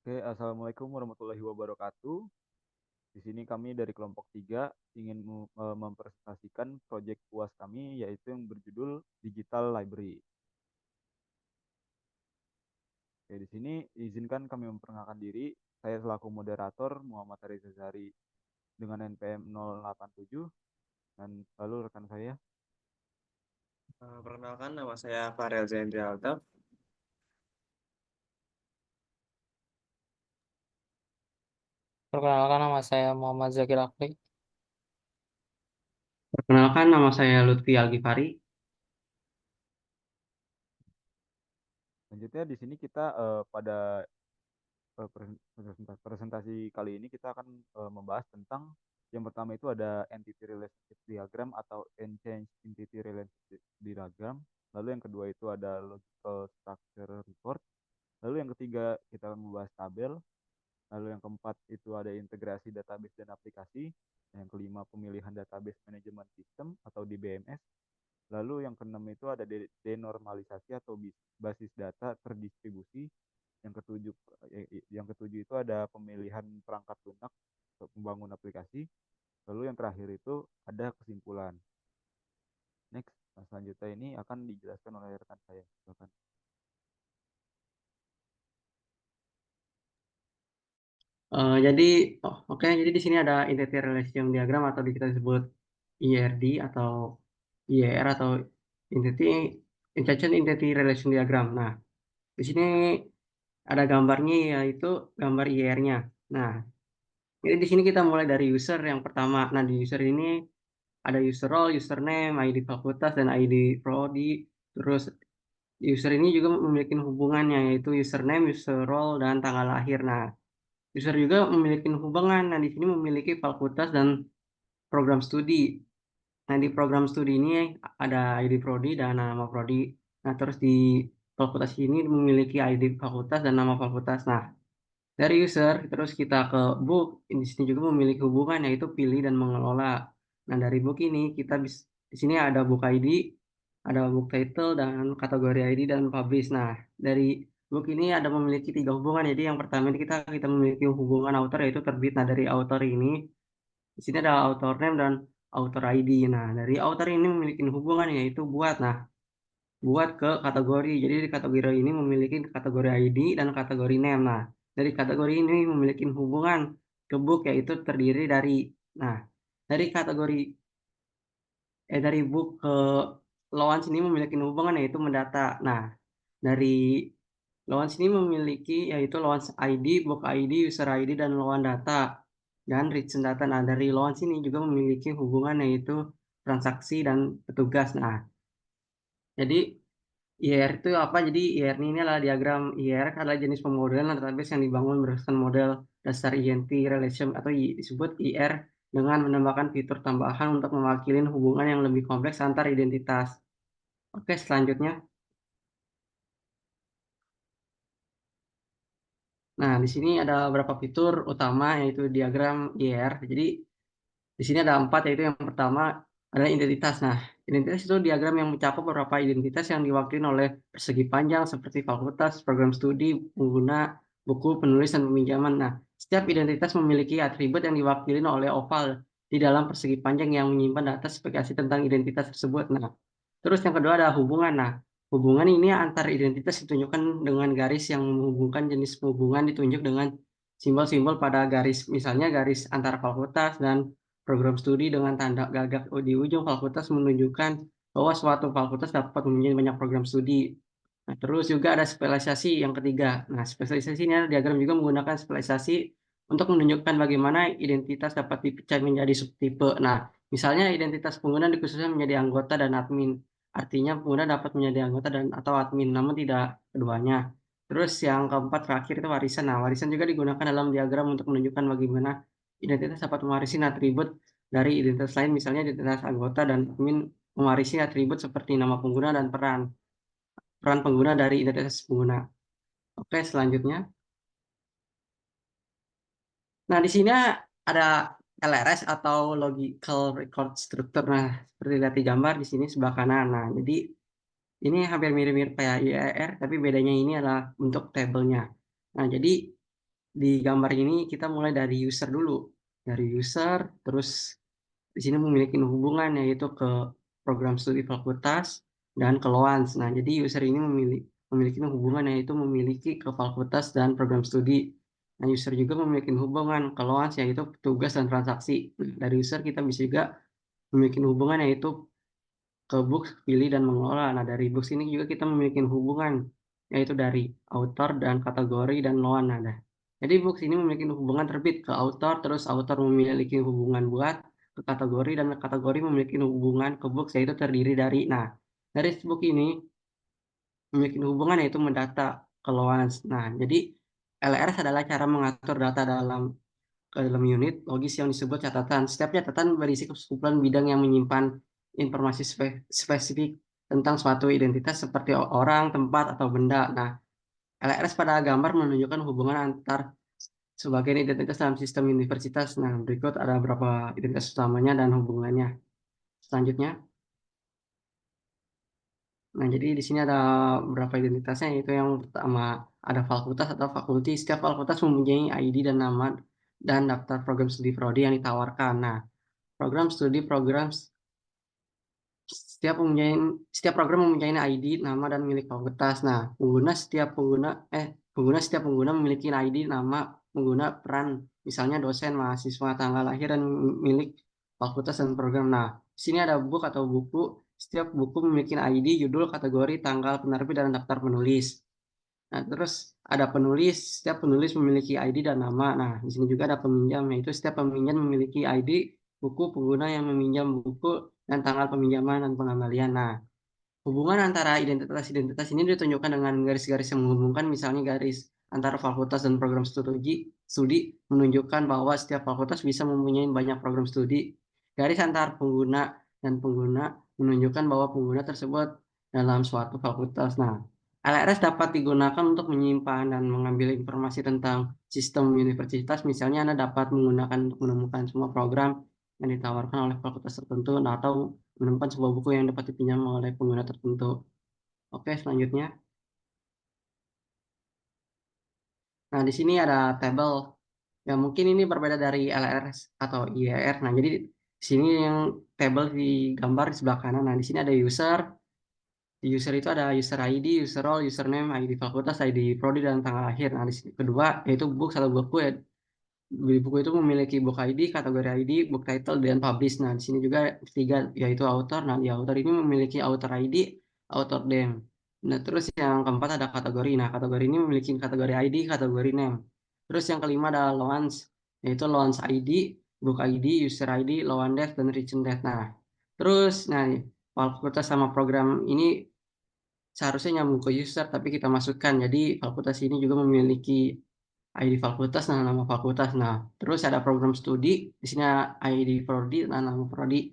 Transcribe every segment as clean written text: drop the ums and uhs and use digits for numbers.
Oke, Assalamualaikum warahmatullahi wabarakatuh. Di sini kami dari kelompok 3 ingin mempresentasikan proyek UAS kami yaitu yang berjudul Digital Library. Oke, di sini izinkan kami memperkenalkan diri. Saya selaku moderator Muhammad Reza Zahari dengan NPM 087 dan lalu rekan saya. Perkenalkan, nama saya Farel Zendri Altaf. Perkenalkan nama saya Muhammad Zakir Akli. Perkenalkan, nama saya Lutfi Algifari. Selanjutnya di sini kita pada presentasi kali ini kita akan membahas tentang yang pertama itu ada entity relationship diagram atau Unchanged entity relationship diagram. Lalu yang kedua itu ada logical structure report. Lalu yang ketiga kita akan membahas tabel. Lalu yang keempat itu ada integrasi database dan aplikasi. Yang kelima pemilihan database management system atau DBMS. Lalu yang keenam itu ada denormalisasi atau basis data terdistribusi. Yang ketujuh itu ada pemilihan perangkat lunak untuk membangun aplikasi. Lalu yang terakhir itu ada kesimpulan. Next, selanjutnya ini akan dijelaskan oleh rekan saya. Silakan. Jadi di sini ada entity relation diagram atau kita sebut IRD atau IR atau entity injection entity relation diagram. Nah, di sini ada gambarnya yaitu gambar IR-nya. Nah, jadi di sini kita mulai dari user yang pertama. Nah, di user ini ada user role, username, ID fakultas dan ID prodi. Terus user ini juga memiliki hubungannya yaitu username, user role dan tanggal lahir. Nah, user juga memiliki hubungan. Nah, di sini memiliki fakultas dan program studi. Nah, di program studi ini ada ID prodi dan nama prodi. Nah, terus di fakultas ini memiliki ID fakultas dan nama fakultas. Nah, dari user terus kita ke book. Di sini juga memiliki hubungan yaitu pilih dan mengelola. Nah, dari book ini kita bisa di sini ada book ID, ada book title dan kategori ID dan publish. Nah, dari book ini ada memiliki 3 hubungan. Jadi yang pertama ini kita memiliki hubungan author yaitu terbit. Nah, dari author ini di sini ada author name dan author ID. Nah, dari author ini memiliki hubungan yaitu buat. Nah, buat ke kategori. Jadi di kategori ini memiliki kategori ID dan kategori name. Nah, dari kategori ini memiliki hubungan ke book yaitu terdiri dari nah, dari kategori dari book ke launch ini memiliki hubungan yaitu mendata. Nah, dari launch ini memiliki yaitu launch ID, book ID, user ID dan launch data dan recent data. Nah, dari launch ini juga memiliki hubungan yaitu transaksi dan petugas. Nah, jadi IR itu apa? Jadi IR ini adalah diagram. IR adalah jenis pemodelan database yang dibangun berdasarkan model dasar Entity Relation atau disebut IR dengan menambahkan fitur tambahan untuk mewakili hubungan yang lebih kompleks antar identitas. Oke, selanjutnya. Nah, di sini ada beberapa fitur utama yaitu diagram IR. Jadi di sini ada 4 yaitu yang pertama adalah identitas. Nah, identitas itu diagram yang mencakup beberapa identitas yang diwakili oleh persegi panjang seperti fakultas, program studi, pengguna, buku, penulis, dan peminjaman. Nah, setiap identitas memiliki atribut yang diwakili oleh oval di dalam persegi panjang yang menyimpan data spesifikasi tentang identitas tersebut. Nah, terus yang kedua ada hubungan. Nah, hubungan ini antar identitas ditunjukkan dengan garis yang menghubungkan jenis hubungan ditunjuk dengan simbol-simbol pada garis. Misalnya garis antara fakultas dan program studi dengan tanda gagak di ujung fakultas menunjukkan bahwa suatu fakultas dapat mempunyai banyak program studi. Nah, terus juga ada spesialisasi yang ketiga. Nah, spesialisasi ini adalah diagram juga menggunakan spesialisasi untuk menunjukkan bagaimana identitas dapat dipecah menjadi subtipe. Nah, misalnya identitas pengguna dikhususkan menjadi anggota dan admin. Artinya pengguna dapat menjadi anggota dan atau admin, namun tidak keduanya. Terus yang keempat terakhir itu warisan. Nah, warisan juga digunakan dalam diagram untuk menunjukkan bagaimana identitas dapat mewarisi atribut dari identitas lain, misalnya identitas anggota dan admin mewarisi atribut seperti nama pengguna dan peran pengguna dari identitas pengguna. Oke, selanjutnya. Nah, di sini ada LRS atau Logical Record Structure. Nah, seperti lihat di gambar di sini sebelah kanan. Nah, jadi ini hampir mirip-mirip kayak IIR, tapi bedanya ini adalah bentuk tabelnya. Nah, jadi di gambar ini kita mulai dari user dulu. Dari user, terus di sini memiliki hubungan yaitu ke program studi fakultas dan ke LOANS. Nah, jadi user ini memiliki hubungan yaitu memiliki ke fakultas dan program studi. Nah, user juga memiliki hubungan ke LOANS yaitu tugas dan transaksi. Nah, dari user kita bisa juga memiliki hubungan yaitu ke books, pilih dan mengelola. Nah, dari books ini juga kita memiliki hubungan yaitu dari author dan kategori dan loan. Nah, jadi books ini memiliki hubungan terbit ke author, terus author memiliki hubungan buat ke kategori dan kategori memiliki hubungan ke books yaitu terdiri dari. Nah, dari book ini memiliki hubungan yaitu mendata ke loans. Nah, jadi LRS adalah cara mengatur data ke dalam unit logis yang disebut catatan. Setiap catatan berisi kesimpulan bidang yang menyimpan informasi spesifik tentang suatu identitas seperti orang, tempat, atau benda. Nah, LRS pada gambar menunjukkan hubungan antar sebagian identitas dalam sistem universitas. Nah, berikut ada beberapa identitas utamanya dan hubungannya. Selanjutnya, nah jadi di sini ada beberapa identitasnya, yaitu yang pertama ada fakultas atau fakulti. Setiap fakultas mempunyai ID dan nama dan daftar program studi prodi yang ditawarkan. Nah, program setiap program mempunyai ID, nama, dan milik fakultas. Nah, pengguna setiap pengguna memiliki ID, nama, pengguna, peran, misalnya dosen, mahasiswa, tanggal lahir, dan milik fakultas dan program. Nah, di sini ada book atau buku. Setiap buku memiliki ID, judul, kategori, tanggal penerbit, dan daftar penulis. Nah, terus ada penulis, setiap penulis memiliki ID dan nama. Nah, di sini juga ada peminjam, yaitu setiap peminjam memiliki ID, buku, pengguna yang meminjam buku, dan tanggal peminjaman dan pengembalian. Nah, hubungan antara identitas-identitas ini ditunjukkan dengan garis-garis yang menghubungkan, misalnya garis antara fakultas dan program studi menunjukkan bahwa setiap fakultas bisa mempunyai banyak program studi. Garis antar pengguna dan pengguna menunjukkan bahwa pengguna tersebut dalam suatu fakultas. Nah, LRS dapat digunakan untuk menyimpan dan mengambil informasi tentang sistem universitas. Misalnya Anda dapat menggunakan untuk menemukan semua program yang ditawarkan oleh fakultas tertentu, atau menemukan sebuah buku yang dapat dipinjam oleh pengguna tertentu. Oke, selanjutnya. Nah, di sini ada tabel. Ya, mungkin ini berbeda dari LRS atau IER. Nah, jadi di sini yang tabel di gambar di sebelah kanan. Nah, di sini ada user. Di user itu ada user ID, user role, username, ID fakultas, ID prodi, dan tanggal lahir. Nah, di sini kedua yaitu books atau buku ya. Buku itu memiliki book ID, kategori ID, book title, dan publish. Nah, di sini juga ketiga yaitu author. Nah, di author ini memiliki author ID, author name. Nah, terus yang keempat ada kategori. Nah, kategori ini memiliki kategori ID, kategori name. Terus yang kelima ada loans, yaitu loans ID, book ID, user ID, loan dev, dan region dev. Nah, terus, nah, fakultas sama program ini seharusnya nyambung ke user, tapi kita masukkan. Jadi, fakultas ini juga memiliki ID fakultas, nah nama fakultas. Nah, terus ada program studi, di sini ID prodi, nah nama prodi.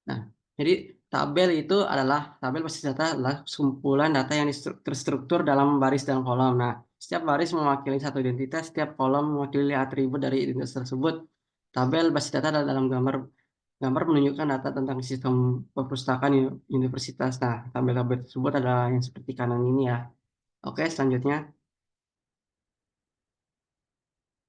Nah, jadi tabel basis data adalah kumpulan data yang terstruktur dalam baris dan kolom. Nah, setiap baris mewakili satu identitas, setiap kolom mewakili atribut dari identitas tersebut. Tabel basis data adalah dalam gambar menunjukkan data tentang sistem perpustakaan universitas. Nah, tabel-tabel tersebut adalah yang seperti kanan ini ya. Oke, selanjutnya.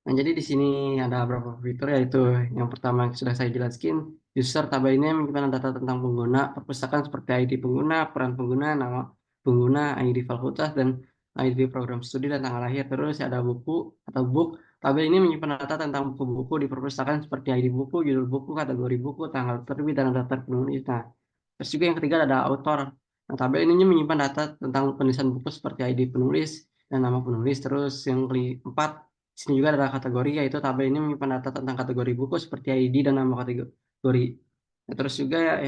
Nah, jadi di sini ada beberapa fitur, yaitu yang pertama yang sudah saya jelaskan, user tabel ini menyimpan data tentang pengguna perpustakaan seperti ID pengguna, peran pengguna, nama pengguna, ID fakultas, dan ID program studi, dan tanggal lahir. Terus ada buku atau book. Tabel ini menyimpan data tentang buku-buku di perpustakaan seperti ID buku, judul buku, kategori buku, tanggal terbit, dan daftar penulis. Nah, terus juga yang ketiga ada author. Nah, tabel ini menyimpan data tentang penulisan buku seperti ID penulis dan nama penulis. Terus yang keempat, di sini juga ada kategori, yaitu tabel ini menyimpan data tentang kategori buku seperti ID dan nama kategori. Nah, terus juga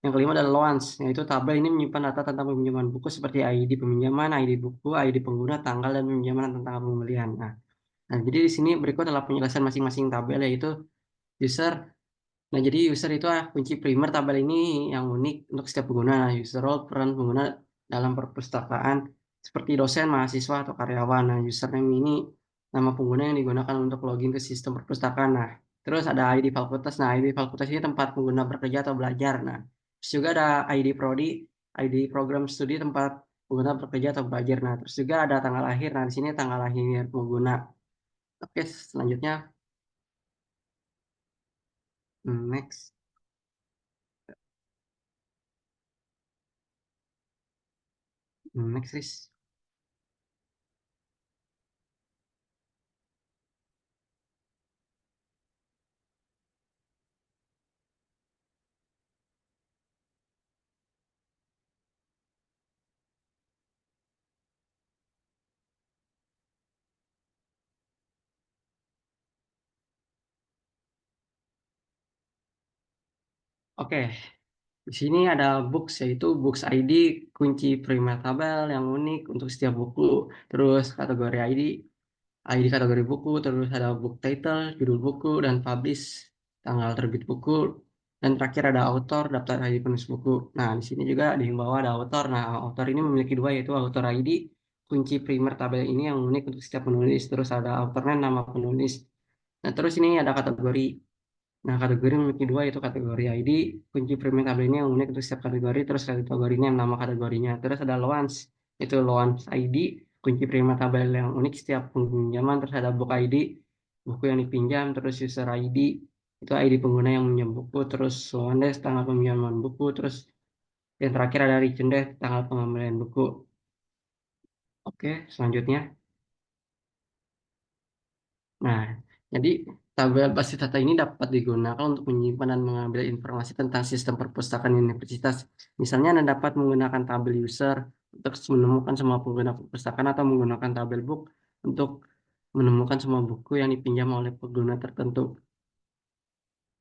yang kelima adalah loans, yaitu tabel ini menyimpan data tentang peminjaman buku seperti ID peminjaman, ID buku, ID pengguna, tanggal, dan peminjaman dan tanggal pembelian. Jadi di sini berikut adalah penjelasan masing-masing tabel, yaitu user. Nah, jadi user itu kunci primer tabel ini yang unik untuk setiap pengguna. Nah, user role peran pengguna dalam perpustakaan seperti dosen, mahasiswa, atau karyawan. Nah, username ini nama pengguna yang digunakan untuk login ke sistem perpustakaan. Nah, terus ada ID fakultas. Nah, ID fakultas ini tempat pengguna bekerja atau belajar. Nah, terus juga ada ID prodi, ID program studi tempat pengguna bekerja atau belajar. Nah, terus juga ada tanggal lahir. Nah, di sini tanggal lahir pengguna. Oke, selanjutnya next. Next, Riz. Oke, di sini ada books, yaitu books ID, kunci primer tabel yang unik untuk setiap buku. Terus kategori ID kategori buku, terus ada book title, judul buku, dan publish, tanggal terbit buku, dan terakhir ada author, daftar ID penulis buku. Nah, di sini juga di bawah ada author. Nah, author ini memiliki dua, yaitu author ID, kunci primer tabel ini yang unik untuk setiap penulis, terus ada authornya nama penulis. Nah, terus ini ada kategori. Nah, kategori memiliki dua, yaitu kategori ID, kunci primer tabel ini yang unik untuk setiap kategori, terus kategorinya yang nama kategorinya. Terus ada loans, itu loans ID, kunci primer tabel yang unik setiap pinjaman, terus ada book ID, buku yang dipinjam, terus user ID, itu ID pengguna yang meminjam buku, terus loan desk, tanggal peminjaman buku, terus yang terakhir ada return desk, tanggal pengembalian buku. Oke, selanjutnya. Nah, jadi tabel basis data ini dapat digunakan untuk menyimpan dan mengambil informasi tentang sistem perpustakaan universitas. Misalnya Anda dapat menggunakan tabel user untuk menemukan semua pengguna perpustakaan atau menggunakan tabel book untuk menemukan semua buku yang dipinjam oleh pengguna tertentu.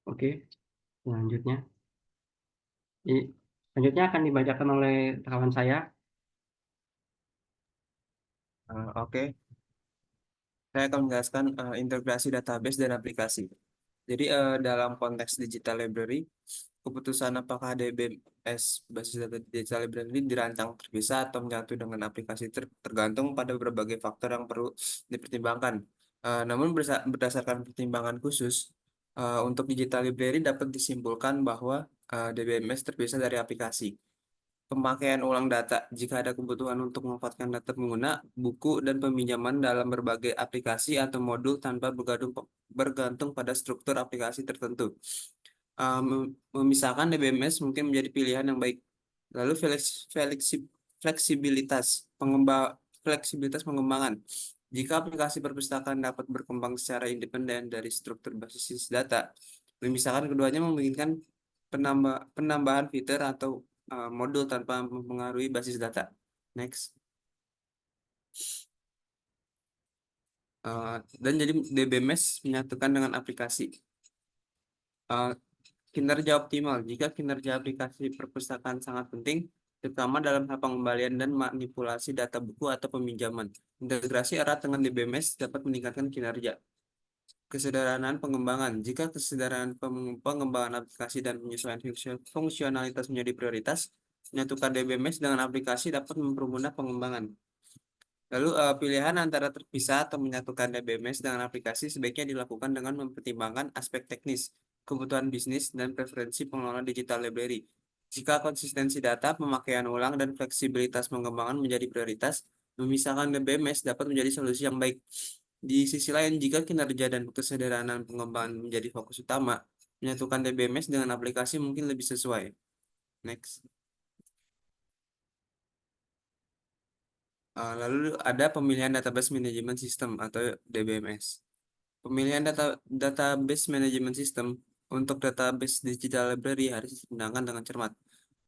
Oke, selanjutnya. Jadi, selanjutnya akan dibacakan oleh kawan saya. Oke, saya akan menjelaskan integrasi database dan aplikasi. Jadi dalam konteks digital library, keputusan apakah DBMS basis data digital library dirancang terpisah atau menyatu dengan aplikasi tergantung pada berbagai faktor yang perlu dipertimbangkan. Namun berdasarkan pertimbangan khusus, untuk digital library dapat disimpulkan bahwa DBMS terpisah dari aplikasi. Pemakaian ulang data jika ada kebutuhan untuk memanfaatkan data pengguna, buku, dan peminjaman dalam berbagai aplikasi atau modul tanpa bergantung pada struktur aplikasi tertentu. Memisahkan DBMS mungkin menjadi pilihan yang baik. Lalu fleksibilitas fleksibilitas pengembangan. Jika aplikasi perpustakaan dapat berkembang secara independen dari struktur basis data, memisahkan keduanya memungkinkan penambahan fitur atau modul tanpa mempengaruhi basis data. Next. Dan jadi DBMS menyatukan dengan aplikasi. Kinerja optimal. Jika kinerja aplikasi perpustakaan sangat penting, terutama dalam hal pengembalian dan manipulasi data buku atau peminjaman. Integrasi erat dengan DBMS dapat meningkatkan kinerja. Kesederhanaan pengembangan. Jika kesederhanaan pengembangan aplikasi dan penyesuaian fungsionalitas menjadi prioritas, menyatukan DBMS dengan aplikasi dapat mempermudah pengembangan. Lalu pilihan antara terpisah atau menyatukan DBMS dengan aplikasi sebaiknya dilakukan dengan mempertimbangkan aspek teknis, kebutuhan bisnis, dan preferensi pengelola digital library. Jika konsistensi data, pemakaian ulang, dan fleksibilitas pengembangan menjadi prioritas, memisahkan DBMS dapat menjadi solusi yang baik. Di sisi lain, jika kinerja dan kesederhanaan pengembangan menjadi fokus utama, menyatukan DBMS dengan aplikasi mungkin lebih sesuai. Next. Lalu ada pemilihan database management system atau DBMS. Pemilihan database management system untuk database digital library harus digunakan dengan cermat,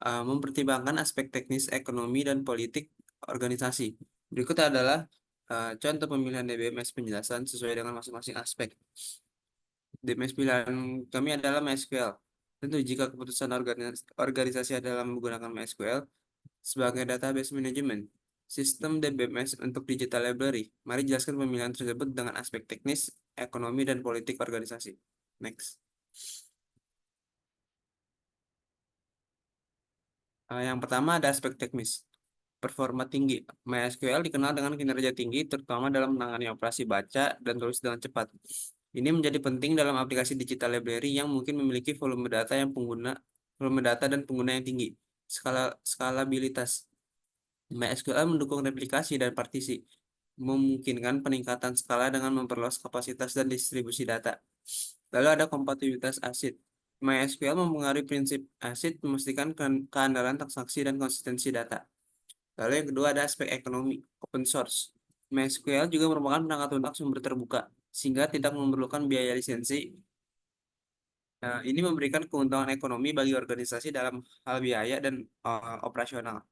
mempertimbangkan aspek teknis, ekonomi, dan politik organisasi. Berikut adalah contoh pemilihan DBMS penjelasan sesuai dengan masing-masing aspek. DBMS pilihan kami adalah MySQL. Tentu jika keputusan organisasi adalah menggunakan MySQL sebagai database management sistem DBMS untuk digital library. Mari jelaskan pemilihan tersebut dengan aspek teknis, ekonomi, dan politik organisasi. Next. Yang pertama ada aspek teknis. Performa tinggi. MySQL dikenal dengan kinerja tinggi, terutama dalam menangani operasi baca dan tulis dengan cepat. Ini menjadi penting dalam aplikasi digital library yang mungkin memiliki volume data dan pengguna yang tinggi. Skalabilitas. MySQL mendukung replikasi dan partisi. memungkinkan peningkatan skala dengan memperluas kapasitas dan distribusi data. Lalu ada kompatibilitas ACID. MySQL mempengaruhi prinsip ACID memastikan keandalan transaksi dan konsistensi data. Lalu yang kedua ada aspek ekonomi, open source. MySQL juga merupakan perangkat lunak sumber terbuka, sehingga tidak memerlukan biaya lisensi. Nah, ini memberikan keuntungan ekonomi bagi organisasi dalam hal biaya dan operasional.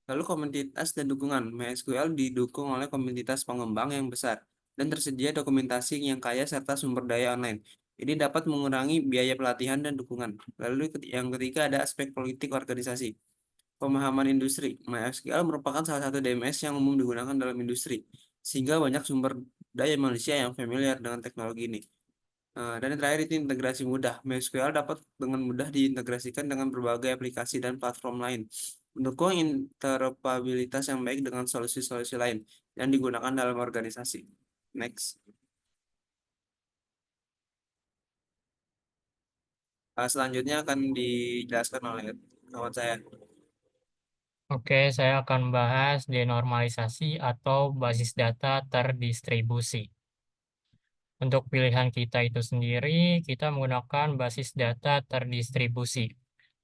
Lalu komunitas dan dukungan. MySQL didukung oleh komunitas pengembang yang besar dan tersedia dokumentasi yang kaya serta sumber daya online. Ini dapat mengurangi biaya pelatihan dan dukungan. Lalu yang ketiga ada aspek politik organisasi. Pemahaman industri. MySQL merupakan salah satu DMS yang umum digunakan dalam industri, sehingga banyak sumber daya manusia yang familiar dengan teknologi ini. Dan yang terakhir itu integrasi mudah. MySQL dapat dengan mudah diintegrasikan dengan berbagai aplikasi dan platform lain, mendukung interoperabilitas yang baik dengan solusi-solusi lain yang digunakan dalam organisasi. Next. Selanjutnya akan dijelaskan oleh kawan saya. Oke, saya akan bahas denormalisasi atau basis data terdistribusi. Untuk pilihan kita itu sendiri, kita menggunakan basis data terdistribusi.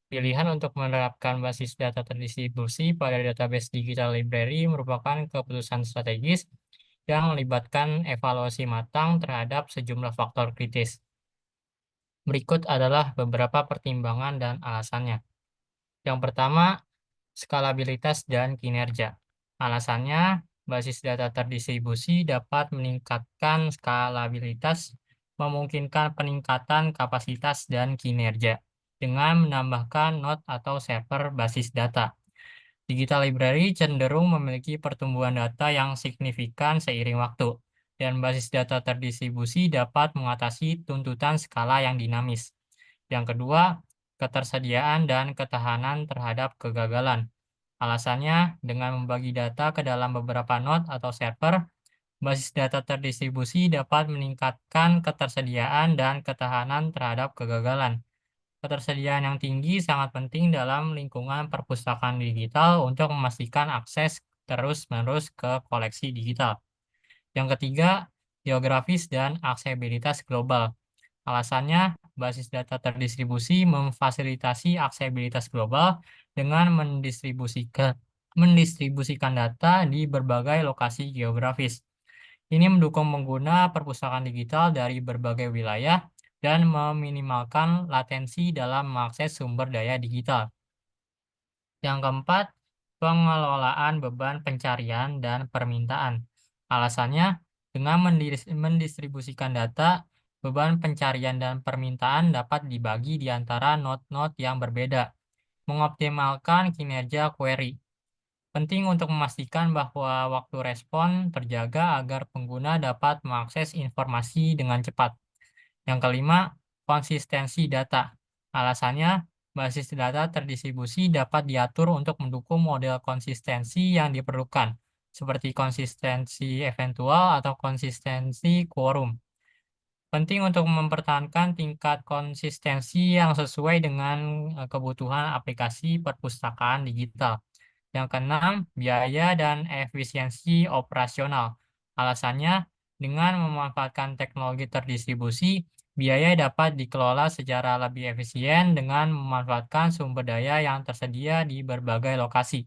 Pilihan untuk menerapkan basis data terdistribusi pada database digital library merupakan keputusan strategis yang melibatkan evaluasi matang terhadap sejumlah faktor kritis. Berikut adalah beberapa pertimbangan dan alasannya. Yang pertama, skalabilitas dan kinerja. Alasannya, basis data terdistribusi dapat meningkatkan skalabilitas, memungkinkan peningkatan kapasitas dan kinerja dengan menambahkan node atau server basis data. Digital library cenderung memiliki pertumbuhan data yang signifikan seiring waktu, dan basis data terdistribusi dapat mengatasi tuntutan skala yang dinamis. Yang kedua, ketersediaan dan ketahanan terhadap kegagalan. Alasannya, dengan membagi data ke dalam beberapa node atau server, basis data terdistribusi dapat meningkatkan ketersediaan dan ketahanan terhadap kegagalan. Ketersediaan yang tinggi sangat penting dalam lingkungan perpustakaan digital untuk memastikan akses terus-menerus ke koleksi digital. Yang ketiga, geografis dan aksesibilitas global. Alasannya, basis data terdistribusi memfasilitasi aksesibilitas global dengan mendistribusikan data di berbagai lokasi geografis. Ini mendukung pengguna perpustakaan digital dari berbagai wilayah dan meminimalkan latensi dalam mengakses sumber daya digital. Yang keempat, pengelolaan beban pencarian dan permintaan. Alasannya, dengan mendistribusikan data, beban pencarian dan permintaan dapat dibagi di antara node-node yang berbeda, mengoptimalkan kinerja query. Penting untuk memastikan bahwa waktu respon terjaga agar pengguna dapat mengakses informasi dengan cepat. Yang kelima, konsistensi data. Alasannya, basis data terdistribusi dapat diatur untuk mendukung model konsistensi yang diperlukan, seperti konsistensi eventual atau konsistensi quorum. Penting untuk mempertahankan tingkat konsistensi yang sesuai dengan kebutuhan aplikasi perpustakaan digital. Yang keenam, biaya dan efisiensi operasional. Alasannya, dengan memanfaatkan teknologi terdistribusi, biaya dapat dikelola secara lebih efisien dengan memanfaatkan sumber daya yang tersedia di berbagai lokasi.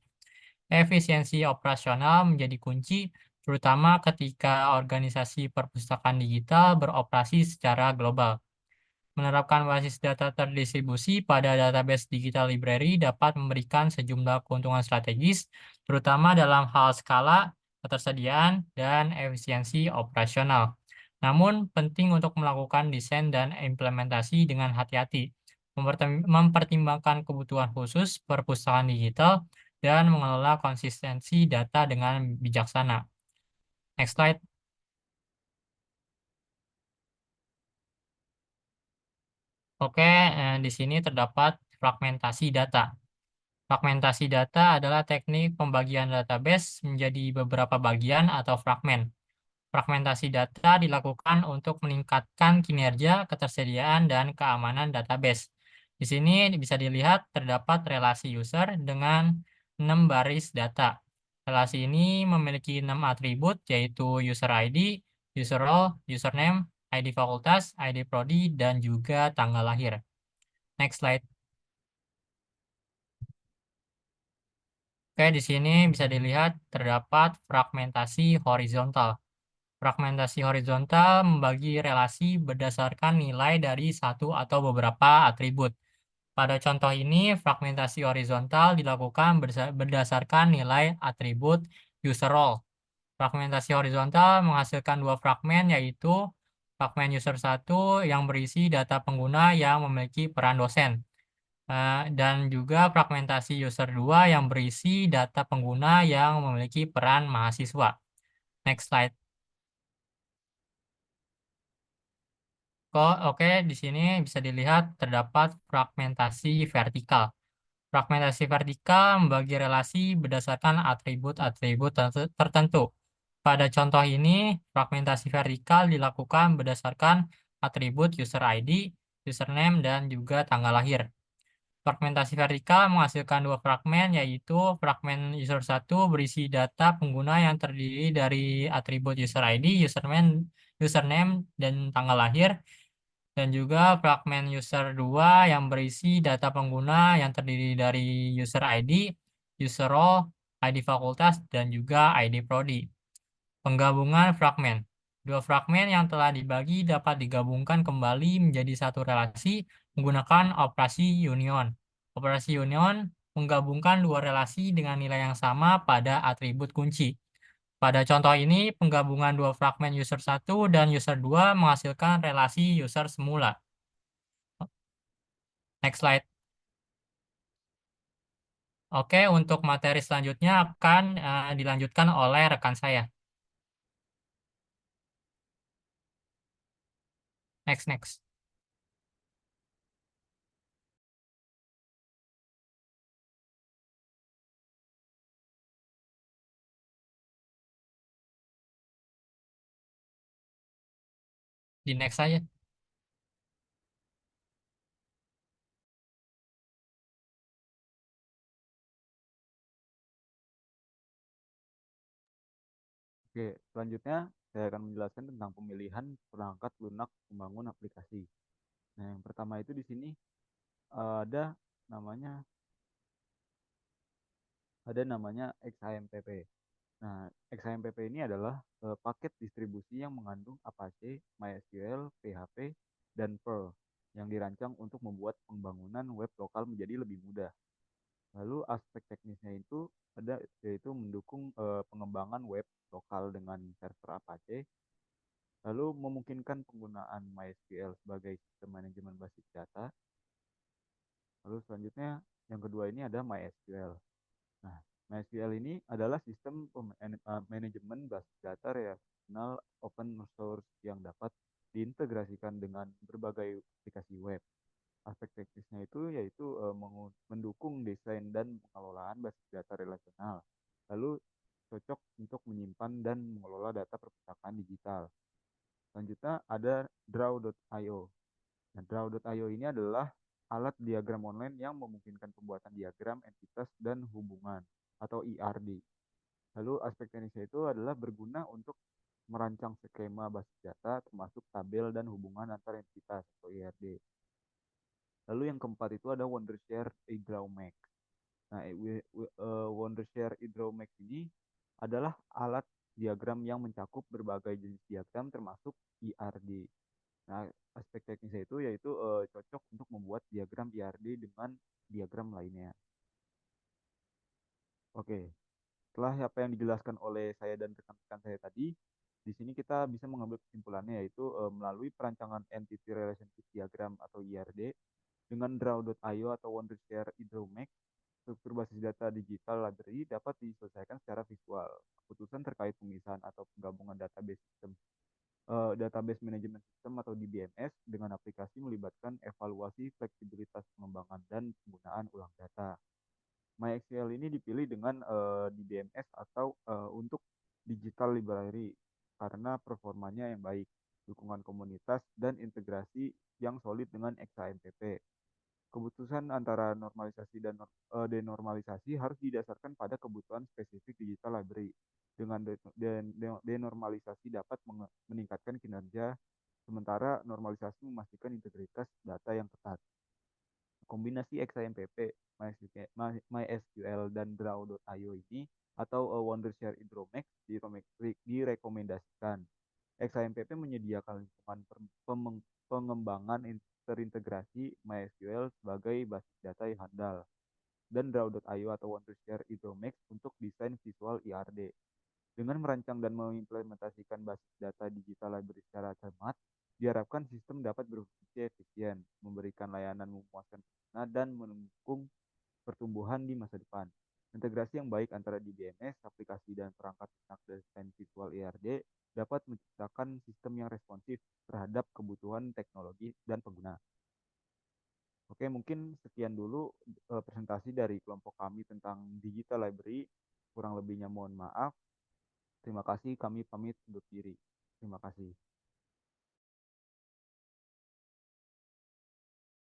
Efisiensi operasional menjadi kunci, terutama ketika organisasi perpustakaan digital beroperasi secara global. Menerapkan basis data terdistribusi pada database digital library dapat memberikan sejumlah keuntungan strategis, terutama dalam hal skala, ketersediaan, dan efisiensi operasional. Namun, penting untuk melakukan desain dan implementasi dengan hati-hati, mempertimbangkan kebutuhan khusus perpustakaan digital, dan mengelola konsistensi data dengan bijaksana. Next slide. Oke, di sini terdapat fragmentasi data. Fragmentasi data adalah teknik pembagian database menjadi beberapa bagian atau fragmen. Fragmentasi data dilakukan untuk meningkatkan kinerja, ketersediaan, dan keamanan database. Di sini bisa dilihat terdapat relasi user dengan 6 baris data. Relasi ini memiliki 6 atribut, yaitu user ID, user role, username, ID fakultas, ID prodi, dan juga tanggal lahir. Next slide. Oke, di sini bisa dilihat terdapat fragmentasi horizontal. Fragmentasi horizontal membagi relasi berdasarkan nilai dari satu atau beberapa atribut. Pada contoh ini, fragmentasi horizontal dilakukan berdasarkan nilai atribut user role. Fragmentasi horizontal menghasilkan dua fragmen, yaitu fragmen user 1 yang berisi data pengguna yang memiliki peran dosen. Dan juga fragmentasi user 2 yang berisi data pengguna yang memiliki peran mahasiswa. Next slide. Oke, di sini bisa dilihat terdapat fragmentasi vertikal. Fragmentasi vertikal membagi relasi berdasarkan atribut-atribut tertentu. Pada contoh ini, fragmentasi vertikal dilakukan berdasarkan atribut user ID, username, dan juga tanggal lahir. Fragmentasi vertikal menghasilkan dua fragmen, yaitu fragmen user 1 berisi data pengguna yang terdiri dari atribut user ID, username, dan tanggal lahir, dan juga fragmen user 2 yang berisi data pengguna yang terdiri dari user ID, user role, ID fakultas, dan juga ID prodi. Penggabungan fragmen. Dua fragmen yang telah dibagi dapat digabungkan kembali menjadi satu relasi menggunakan operasi union. Operasi union menggabungkan dua relasi dengan nilai yang sama pada atribut kunci. Pada contoh ini, penggabungan dua fragmen user 1 dan user 2 menghasilkan relasi user semula. Next slide. Oke, untuk materi selanjutnya akan dilanjutkan oleh rekan saya. Next. Di next saja. Oke, selanjutnya saya akan menjelaskan tentang pemilihan perangkat lunak pembangun aplikasi. Nah, yang pertama itu di sini ada namanya XAMPP. Nah, XAMPP ini adalah paket distribusi yang mengandung Apache, MySQL, PHP, dan Perl yang dirancang untuk membuat pembangunan web lokal menjadi lebih mudah. Lalu aspek teknisnya itu ada yaitu mendukung pengembangan web lokal dengan server Apache, lalu memungkinkan penggunaan MySQL sebagai sistem manajemen basis data. Lalu selanjutnya yang kedua ini ada MySQL. Nah, MySQL ini adalah sistem manajemen basis data relasional open source yang dapat diintegrasikan dengan berbagai aplikasi web. Aspek teknisnya itu yaitu mendukung desain dan pengelolaan basis data relasional. Lalu cocok untuk menyimpan dan mengelola data perpustakaan digital. Selanjutnya ada Draw.io. Nah, Draw.io ini adalah alat diagram online yang memungkinkan pembuatan diagram entitas dan hubungan atau IRD. Lalu aspek teknisnya itu adalah berguna untuk merancang skema basis data termasuk tabel dan hubungan antar entitas atau IRD. Lalu yang keempat itu ada Wondershare iDrawMax. Nah, Wondershare iDrawMax ini adalah alat diagram yang mencakup berbagai jenis diagram termasuk IRD. Nah, aspek teknisnya itu yaitu cocok untuk membuat diagram IRD dengan diagram lainnya. Oke, setelah apa yang dijelaskan oleh saya dan rekan-rekan saya tadi, di sini kita bisa mengambil kesimpulannya yaitu melalui perancangan Entity Relationship Diagram atau IRD dengan Draw.io atau Wondershare iDrawMax, struktur basis data digital library dapat diselesaikan secara visual. Keputusan terkait pemisahan atau penggabungan database management system atau DBMS dengan aplikasi melibatkan evaluasi fleksibilitas pengembangan dan penggunaan ulang data. MySQL ini dipilih dengan DBMS atau untuk digital library karena performanya yang baik, dukungan komunitas, dan integrasi yang solid dengan XAMPP. Keputusan antara normalisasi dan denormalisasi harus didasarkan pada kebutuhan spesifik digital library. Dengan denormalisasi dapat meningkatkan kinerja, sementara normalisasi memastikan integritas data yang ketat. Kombinasi XAMPP, MySQL, dan Draw.io ini atau Wondershare Hydromax direkomendasikan. XAMPP menyediakan lingkungan pengembangan terintegrasi MySQL sebagai basis data yang handal, dan Draw.io atau Wondershare Hydromax untuk desain visual IRD. Dengan merancang dan mengimplementasikan basis data digital library secara cermat, diharapkan sistem dapat berfungsi efisien, memberikan layanan memuaskan pengguna, dan mendukung pertumbuhan di masa depan. Integrasi yang baik antara DBMS, aplikasi, dan perangkat lunak desain visual IRD dapat menciptakan sistem yang responsif terhadap kebutuhan teknologi dan pengguna. Oke, mungkin sekian dulu presentasi dari kelompok kami tentang digital library. Kurang lebihnya mohon maaf. Terima kasih, kami pamit undur diri. Terima kasih.